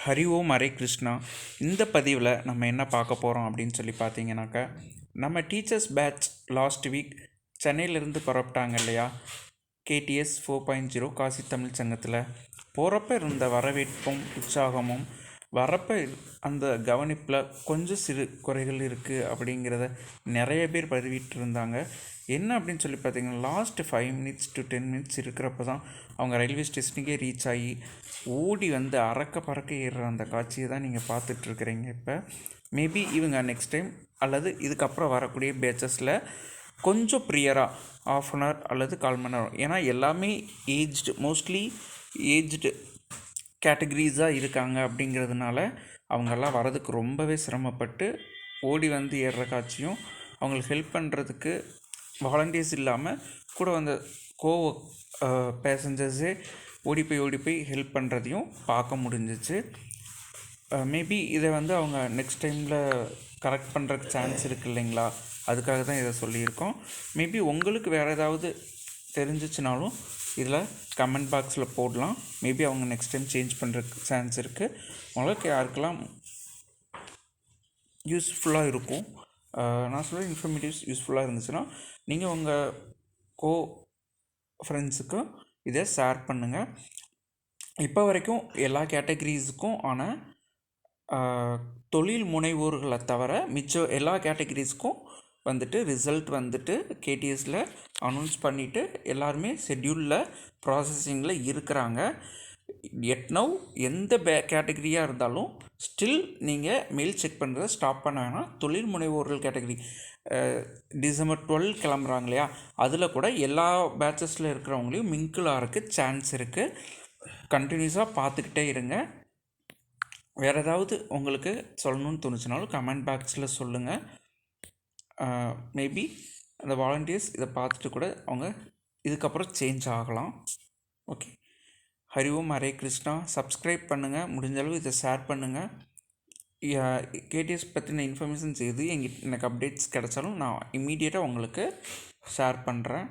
ஹரி ஓம் ஹரே கிருஷ்ணா. இந்த பதிவில் நம்ம என்ன பார்க்க போகிறோம் அப்படின்னு சொல்லி பார்த்தீங்கன்னாக்கா, நம்ம டீச்சர்ஸ் பேட்ச் லாஸ்ட் வீக் சென்னையிலேருந்து புறப்பட்டாங்க இல்லையா, கேடிஎஸ் 4.0 காசி தமிழ் சங்கத்தில். போகிறப்ப இருந்த வரவேற்பும் உற்சாகமும் வரப்போ அந்த கவனிப்பில் கொஞ்சம் சிறு குறைகள் இருக்குது அப்படிங்கிறத நிறைய பேர் பதிவிட்டு இருந்தாங்க. என்ன அப்படின்னு சொல்லி பார்த்தீங்கன்னா, லாஸ்ட் 5 minutes to 10 minutes இருக்கிறப்ப தான் அவங்க ரயில்வே ஸ்டேஷனுக்கே ரீச் ஆகி ஓடி வந்து அறக்க பறக்க ஏறுற அந்த காட்சியை தான் நீங்கள் பார்த்துட்ருக்குறீங்க. இப்போ மேபி இவங்க நெக்ஸ்ட் டைம் அல்லது இதுக்கப்புறம் வரக்கூடிய பேச்சஸில் கொஞ்சம் ப்ரியராக ½ an hour அல்லது 1/4 மணி நேரம், ஏன்னா எல்லாமே மோஸ்ட்லி ஏஜ்டு கேட்டகரிஸாக இருக்காங்க அப்படிங்கிறதுனால அவங்கெல்லாம் வரதுக்கு ரொம்பவே சிரமப்பட்டு ஓடி வந்து ஏறுற காட்சியும், அவங்களுக்கு ஹெல்ப் பண்ணுறதுக்கு வாலண்டியர்ஸ் இல்லாமல் கூட வந்த பேசஞ்சர்ஸே ஓடி போய் ஹெல்ப் பண்ணுறதையும் பார்க்க முடிஞ்சிச்சு. மேபி இதை வந்து அவங்க நெக்ஸ்ட் டைமில் கரெக்ட் பண்ணுறதுக்கு சான்ஸ் இருக்குது இல்லைங்களா, அதுக்காக தான் இதை சொல்லியிருக்கோம். மேபி உங்களுக்கு வேறு ஏதாவது தெரிஞ்சிச்சுனாலும் இதில் கமெண்ட் பாக்ஸில் போடலாம். மேபி அவங்க நெக்ஸ்ட் டைம் சேஞ்ச் பண்ணுறதுக்கு சான்ஸ் இருக்குது. உங்களுக்கு யாருக்கெல்லாம் யூஸ்ஃபுல்லாக இருக்கும், நான் சொல்ல இன்ஃபர்மேட்டிவ்ஸ் யூஸ்ஃபுல்லாக இருந்துச்சுன்னா நீங்கள் உங்கள் ஃப்ரெண்ட்ஸுக்கும் இதை ஷேர் பண்ணுங்கள். இப்போ வரைக்கும் எல்லா கேட்டகரிஸுக்கும் ஆனால் தொழில் முனைவோர்களை தவிர மிச்சம் எல்லா கேட்டகரிஸ்க்கும் வந்துட்டு ரிசல்ட் வந்துட்டு கேடிஎஸில் அனௌன்ஸ் பண்ணிவிட்டு எல்லாருமே ஷெட்யூலில் ப்ராசஸிங்கில் இருக்கிறாங்க. நவ் எந்த கேட்டகரியாக இருந்தாலும் ஸ்டில் நீங்கள் மெயில் செக் பண்ணுறதை ஸ்டாப் பண்ண வேணாம். தொழில் முனைவோர்கள் கேட்டகரி December 12 கிளம்புறாங்க இல்லையா, அதில் கூட எல்லா பேட்சஸில் இருக்கிறவங்களையும் மிங்கிள் ஆகிறதுக்கு சான்ஸ் இருக்குது. கண்டினியூஸாக பார்த்துக்கிட்டே இருங்க. வேறு ஏதாவது உங்களுக்கு சொல்லணும்னு தோணுச்சுனாலும் கமெண்ட் பாக்ஸில் சொல்லுங்கள். மேபி அந்த வாலண்டியர்ஸ் இதை பார்த்துட்டு கூட அவங்க இதுக்கப்புறம் சேஞ்ச் ஆகலாம். ஓகே, ஹரி ஓம் ஹரே கிருஷ்ணா. சப்ஸ்கிரைப் பண்ணுங்கள், முடிஞ்சளவு இதை ஷேர் பண்ணுங்கள். கேடிஎஸ் பற்றின இன்ஃபர்மேஷன்ஸ் எது எனக்கு அப்டேட்ஸ் கிடைச்சாலும் நான் இம்மீடியட்டாக உங்களுக்கு ஷேர் பண்ணுறேன்.